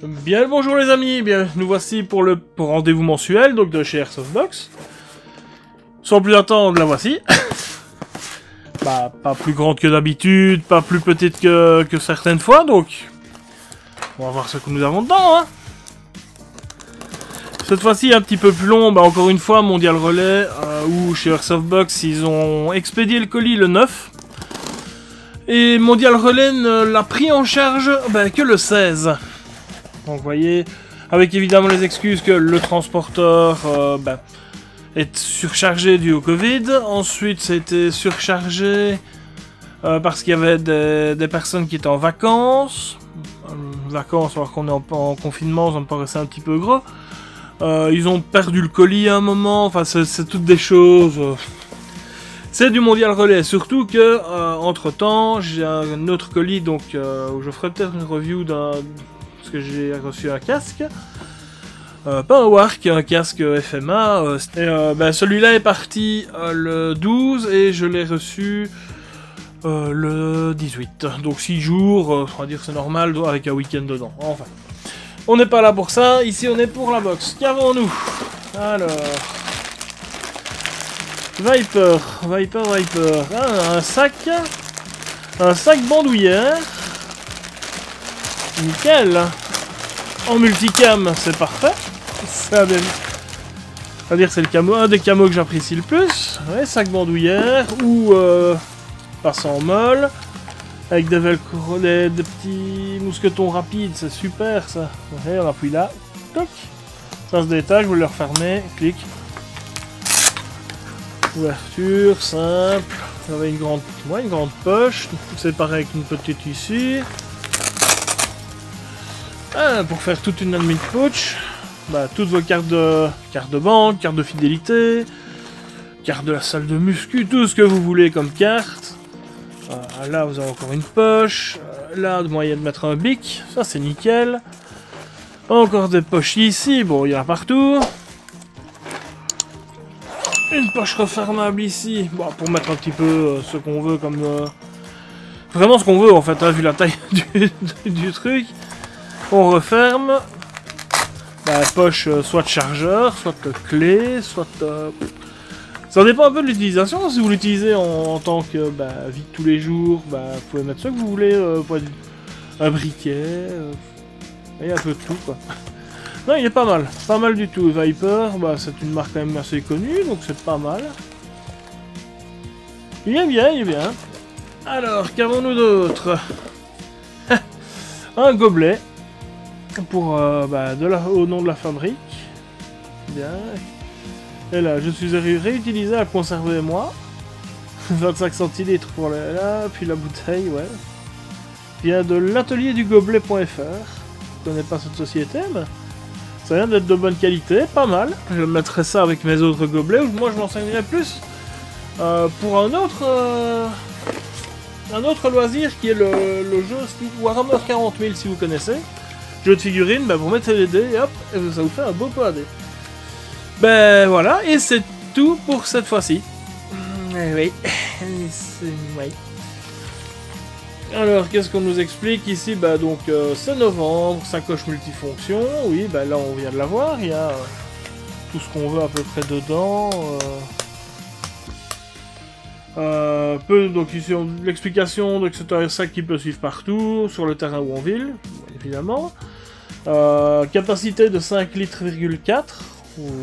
Bien le bonjour les amis, bien nous voici pour le rendez-vous mensuel donc de chez Airsoftbox. Sans plus attendre, la voici. Bah, pas plus grande que d'habitude, pas plus petite que certaines fois, donc on va voir ce que nous avons dedans, hein. Cette fois-ci un petit peu plus long, bah encore une fois Mondial Relais, où chez Airsoftbox ils ont expédié le colis le 9. Et Mondial Relais ne l'a pris en charge que le 16. Donc vous voyez, avec évidemment les excuses que le transporteur est surchargé dû au Covid. Ensuite, c'était surchargé parce qu'il y avait des personnes qui étaient en vacances. Vacances alors qu'on est en confinement, ça me paraissait un petit peu gros. Ils ont perdu le colis à un moment, enfin c'est toutes des choses... C'est du Mondial Relais, surtout que, entre-temps, j'ai un autre colis, donc où je ferai peut-être une review parce que j'ai reçu un casque. Pas un WARC, un casque FMA. Celui-là est parti le 12 et je l'ai reçu le 18. Donc 6 jours, on va dire c'est normal, avec un week-end dedans. Enfin, on n'est pas là pour ça, ici on est pour la box. Qu'avons-nous? Alors... Viper. Ah, un sac bandoulière. Nickel. En multicam, c'est parfait. C'est-à-dire c'est un des camos que j'apprécie le plus. Ouais, sac bandoulière ou passant molle. Avec des velcro, des petits mousquetons rapides, c'est super ça. Ouais, on appuie là. Toc. Ça se détache, vous le refermez, clic. Ouverture, simple. Vous avez une grande poche. C'est pareil avec une petite ici. Pour faire toute une admin pouch. Toutes vos cartes de banque, cartes de fidélité, carte de la salle de muscu, tout ce que vous voulez comme carte. Là, vous avez encore une poche. Là, moyen de mettre un bic. Ça, c'est nickel. Encore des poches ici. Bon, il y en a partout. Une poche refermable ici, pour mettre un petit peu ce qu'on veut comme... Vraiment ce qu'on veut en fait, hein, vu la taille du truc. On referme. Poche soit de chargeur, soit de clé, soit... Ça dépend un peu de l'utilisation. Si vous l'utilisez en tant que vie de tous les jours, vous pouvez mettre ce que vous voulez. Un briquet, et un peu de tout quoi. Non, il est pas mal du tout. Viper, c'est une marque quand même assez connue, donc c'est pas mal. Il est bien. Alors, qu'avons-nous d'autre? Un gobelet, pour, au nom de la fabrique. Bien. Et là, je suis réutilisé à conserver moi. 25 centilitres pour là, puis la bouteille, ouais. Vient de l'atelier du gobelet.fr. Je connais pas cette société, mais... Ça vient d'être de bonne qualité, pas mal. Je mettrai ça avec mes autres gobelets, ou moi je m'enseignerai plus pour un autre loisir qui est le jeu Warhammer 40 000 si vous connaissez. Jeu de figurines, vous mettez les dés et hop, et ça vous fait un beau PAD. Voilà, et c'est tout pour cette fois-ci. Oui. Alors, qu'est-ce qu'on nous explique ici? C'est novembre, sacoche multifonction. Oui, là, on vient de la voir. Il y a tout ce qu'on veut à peu près dedans. Donc ici, l'explication, donc c'est un sac qui peut suivre partout, sur le terrain ou en ville, évidemment. Capacité de 5,4 litres.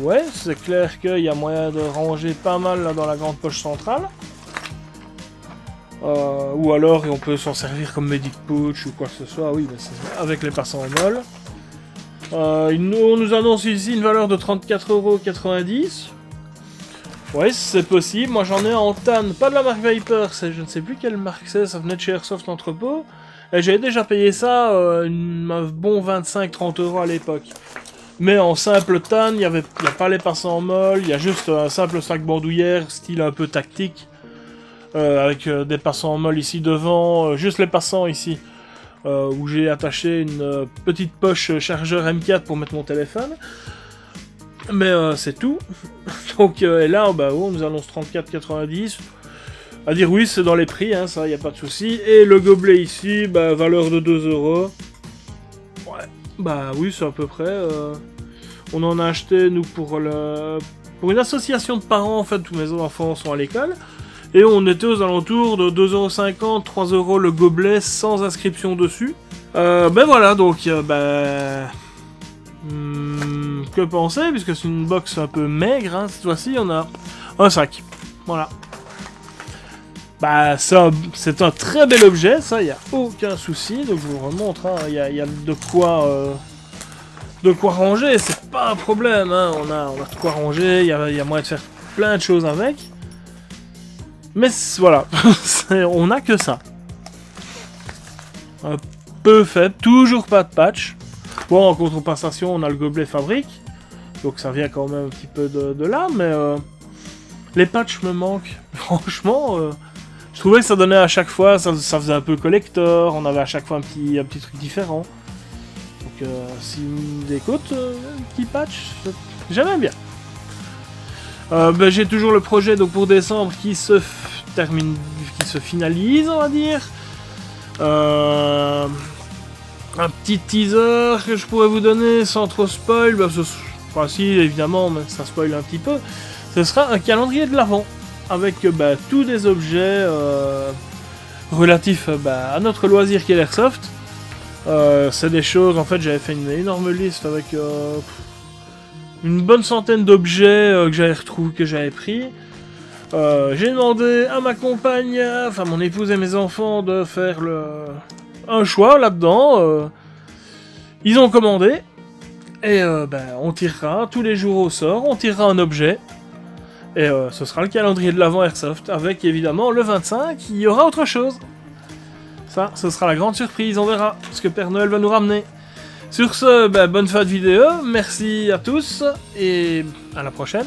Ouais, c'est clair qu'il y a moyen de ranger pas mal là dans la grande poche centrale. Ou alors, et on peut s'en servir comme medic pouch ou quoi que ce soit, oui, avec les passants en molle. On nous annonce ici une valeur de 34,90 €. Ouais, c'est possible. Moi, j'en ai en tan, pas de la marque Viper, je ne sais plus quelle marque c'est, ça venait de chez Airsoft Entrepôt. Et j'avais déjà payé ça, un bon 25-30 € à l'époque. Mais en simple tan, il n'y a pas les passants en molle, il y a juste un simple sac bandoulière, style un peu tactique. Avec des passants en molle ici devant, juste les passants ici, où j'ai attaché une petite poche chargeur M4 pour mettre mon téléphone. Mais c'est tout. Donc et là, on nous annonce 34,90 €. À dire oui, c'est dans les prix, hein, ça, y a pas de souci. Et le gobelet ici, valeur de 2 €. Ouais, Bah oui, c'est à peu près. On en a acheté, nous, pour une association de parents, en fait, tous mes enfants sont à l'école. Et on était aux alentours de 2,50 €, 3 € le gobelet sans inscription dessus. Ben voilà, donc, que penser, puisque c'est une box un peu maigre, hein, cette fois-ci, on a un sac. Voilà. Bah, c'est un très bel objet, ça, il n'y a aucun souci. Donc, je vous remontre, hein, il y a de quoi ranger, c'est pas un problème, hein. On a de quoi ranger, il y a moyen de faire plein de choses avec. Mais voilà, on a que ça. Un peu faible, toujours pas de patch. Bon, en contrepassation, on a le gobelet fabrique, donc ça vient quand même un petit peu de là, mais les patchs me manquent. Franchement, je trouvais que ça donnait à chaque fois, ça faisait un peu collector, on avait à chaque fois un petit truc différent. Donc, s'ils nous écoutent, un petit patch, j'aime bien. J'ai toujours le projet donc pour décembre qui se finalise, on va dire. Un petit teaser que je pourrais vous donner sans trop spoil, enfin si évidemment, mais ça spoil un petit peu. Ce sera un calendrier de l'Avent avec tous des objets relatifs à notre loisir qui est l'airsoft. C'est des choses, en fait j'avais fait une énorme liste avec une bonne centaine d'objets que j'avais pris. J'ai demandé à ma compagne, enfin mon épouse et mes enfants de faire un choix là-dedans. Ils ont commandé et on tirera tous les jours au sort, on tirera un objet. Et ce sera le calendrier de l'Avent Airsoft avec évidemment le 25, il y aura autre chose. Ça, ce sera la grande surprise, on verra ce que Père Noël va nous ramener. Sur ce, bonne fin de vidéo, merci à tous et à la prochaine.